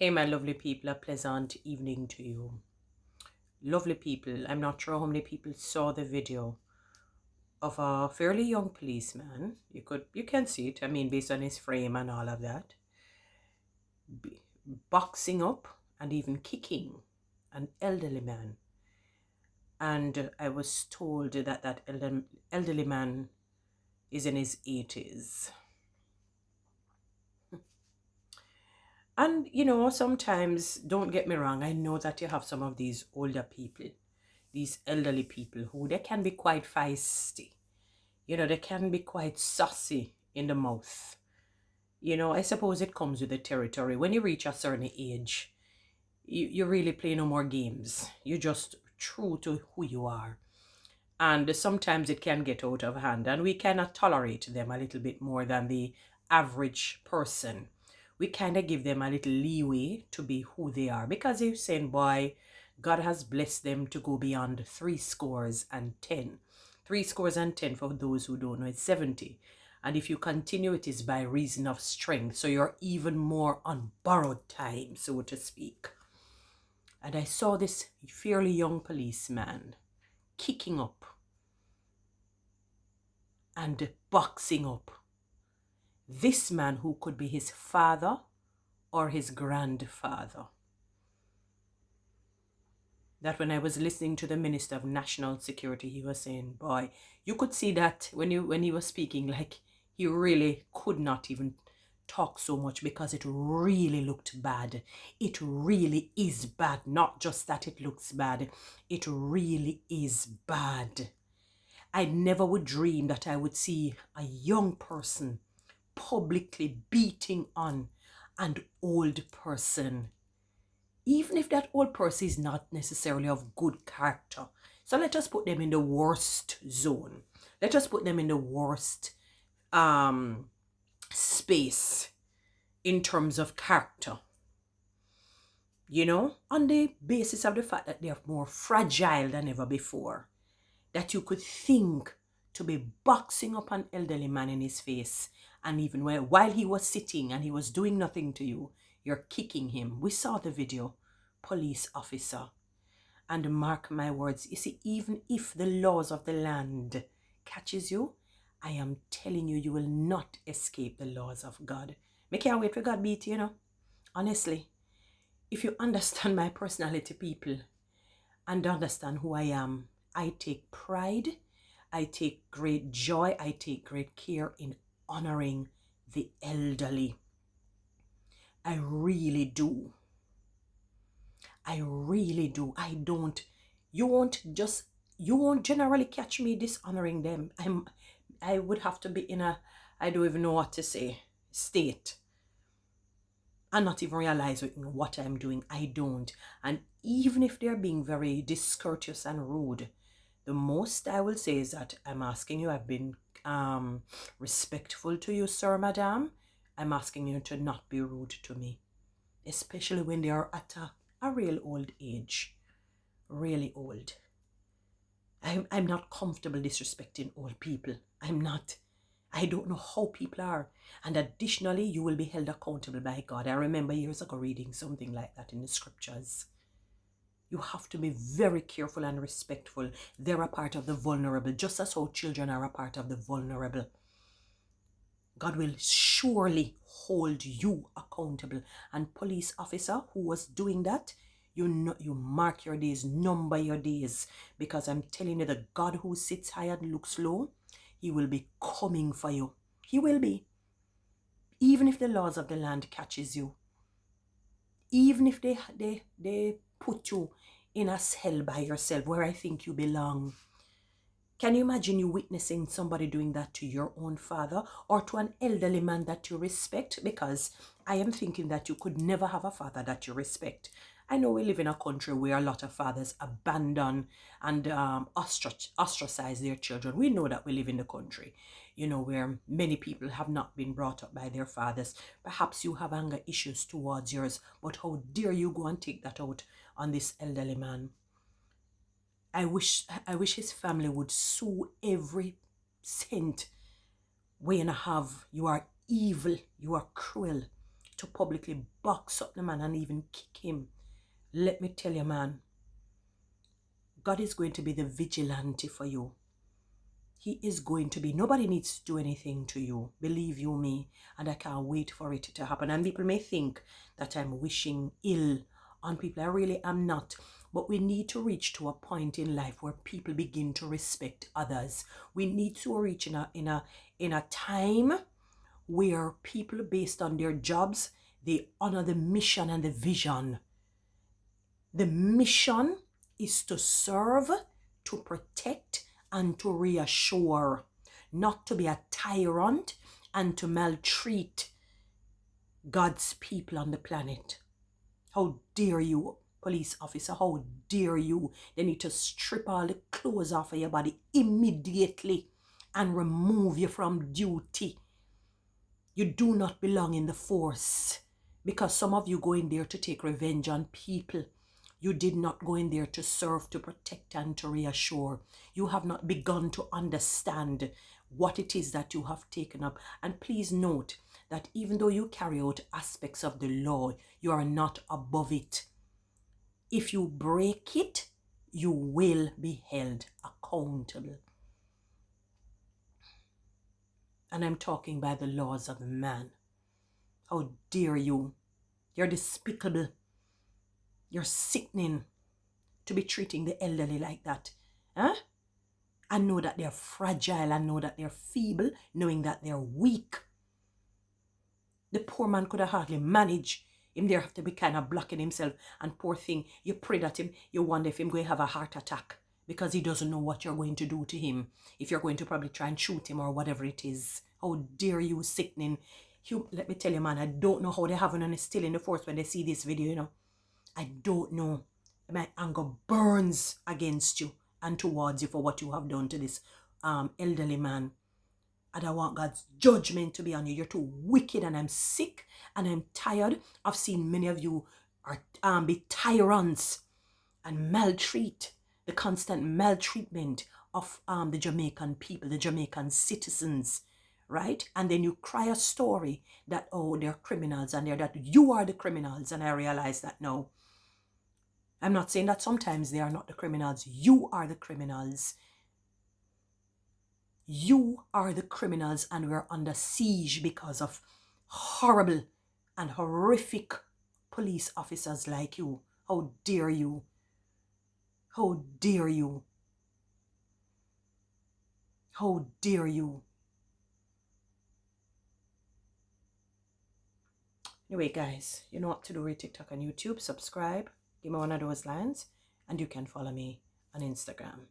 Hey, my lovely people, a pleasant evening to you. Lovely people, I'm not sure how many people saw the video of a fairly young policeman. You can see it, I mean, based on his frame and all of that, boxing up and even kicking an elderly man. And I was told that elderly man is in his 80s. And sometimes, don't get me wrong, I know that you have some of these older people, these elderly people who they can be quite feisty. They can be quite saucy in the mouth. I suppose it comes with the territory. When you reach a certain age, you really play no more games. You're just true to who you are. And sometimes it can get out of hand, and we cannot tolerate them a little bit more than the average person. We kind of give them a little leeway to be who they are because they're saying, boy, God has blessed them to go beyond 70. Three scores and ten, for those who don't know, it's 70. And if you continue, it is by reason of strength. So you're even more on borrowed time, so to speak. And I saw this fairly young policeman kicking up and boxing up this man who could be his father or his grandfather. That when I was listening to the Minister of National Security, he was saying, boy, you could see that when he was speaking, like he really could not even talk so much because it really looked bad. It really is bad. Not just that it looks bad. It really is bad. I never would dream that I would see a young person publicly beating on an old person, even if that old person is not necessarily of good character. So let us put them in the worst zone. Let us put them in the worst space in terms of character. On the basis of the fact that they are more fragile than ever before. That you could think to be boxing up an elderly man in his face, and even while he was sitting and he was doing nothing to you, you're kicking him. We saw the video, police officer. And mark my words, you see, even if the laws of the land catches you, I am telling you, you will not escape the laws of God. Me can't wait for God beat you, Honestly, if you understand my personality, people, and understand who I am, I take pride, I take great joy, I take great care in honoring the elderly. I really do. I really do. You won't generally catch me dishonoring them. I would have to be in a, I don't even know what to say, state. And not even realize what I'm doing. I don't. And even if they're being very discourteous and rude, the most I will say is that I'm asking you, I've been respectful to you, sir, madam. I'm asking you to not be rude to me, especially when they are at a real old age, really old. I'm not comfortable disrespecting old people. I'm not. I don't know how people are. And additionally, you will be held accountable by God. I remember years ago reading something like that in the scriptures. You have to be very careful and respectful. They're a part of the vulnerable, just as how children are a part of the vulnerable. God will surely hold you accountable. And police officer who was doing that, you mark your days, number your days. Because I'm telling you, the God who sits high and looks low, he will be coming for you. He will be. Even if the laws of the land catches you. Even if they put you in a cell by yourself where I think you belong. Can you imagine you witnessing somebody doing that to your own father or to an elderly man that you respect? Because I am thinking that you could never have a father that you respect. I know we live in a country where a lot of fathers abandon and ostracize their children. We know that we live in the country, where many people have not been brought up by their fathers. Perhaps you have anger issues towards yours, but how dare you go and take that out on this elderly man? I wish his family would sue every cent. Way and a half. You are evil. You are cruel to publicly box up the man and even kick him. Let me tell you, man, God is going to be the vigilante for you. He is going to be. Nobody needs to do anything to you. Believe you me. And I can't wait for it to happen. And people may think that I'm wishing ill on people. I really am not. But we need to reach to a point in life where people begin to respect others. We need to reach in a time where people, based on their jobs, they honor the mission and the vision. The mission is to serve, to protect, and to reassure, not to be a tyrant and to maltreat God's people on the planet. How dare you, police officer? How dare you? They need to strip all the clothes off of your body immediately and remove you from duty. You do not belong in the force, because some of you go in there to take revenge on people. You did not go in there to serve, to protect, and to reassure. You have not begun to understand what it is that you have taken up. And please note that even though you carry out aspects of the law, you are not above it. If you break it, you will be held accountable. And I'm talking by the laws of man. How dare you? You're despicable. You're sickening to be treating the elderly like that. Huh? I know that they're fragile. I know that they're feeble, knowing that they're weak. The poor man could have hardly managed. Him there have to be kind of blocking himself. And poor thing, you pray that him, you wonder if him going to have a heart attack because he doesn't know what you're going to do to him. If you're going to probably try and shoot him or whatever it is. How dare you, sickening. Let me tell you, man, I don't know how they have it still in the force when they see this video, you know. I don't know. My anger burns against you and towards you for what you have done to this elderly man. And I want God's judgment to be on you. You're too wicked, and I'm sick and I'm tired of seeing many of you are be tyrants and maltreat, the constant maltreatment of the Jamaican people, the Jamaican citizens, right? And then you cry a story that, oh, they're criminals and that you are the criminals. And I realize that now. I'm not saying that sometimes they are not the criminals. You are the criminals. You are the criminals, and we're under siege because of horrible and horrific police officers like you. How dare you? How dare you? How dare you? Anyway, guys, you know what to do with TikTok and YouTube. Subscribe. Give me one of those lines, and you can follow me on Instagram.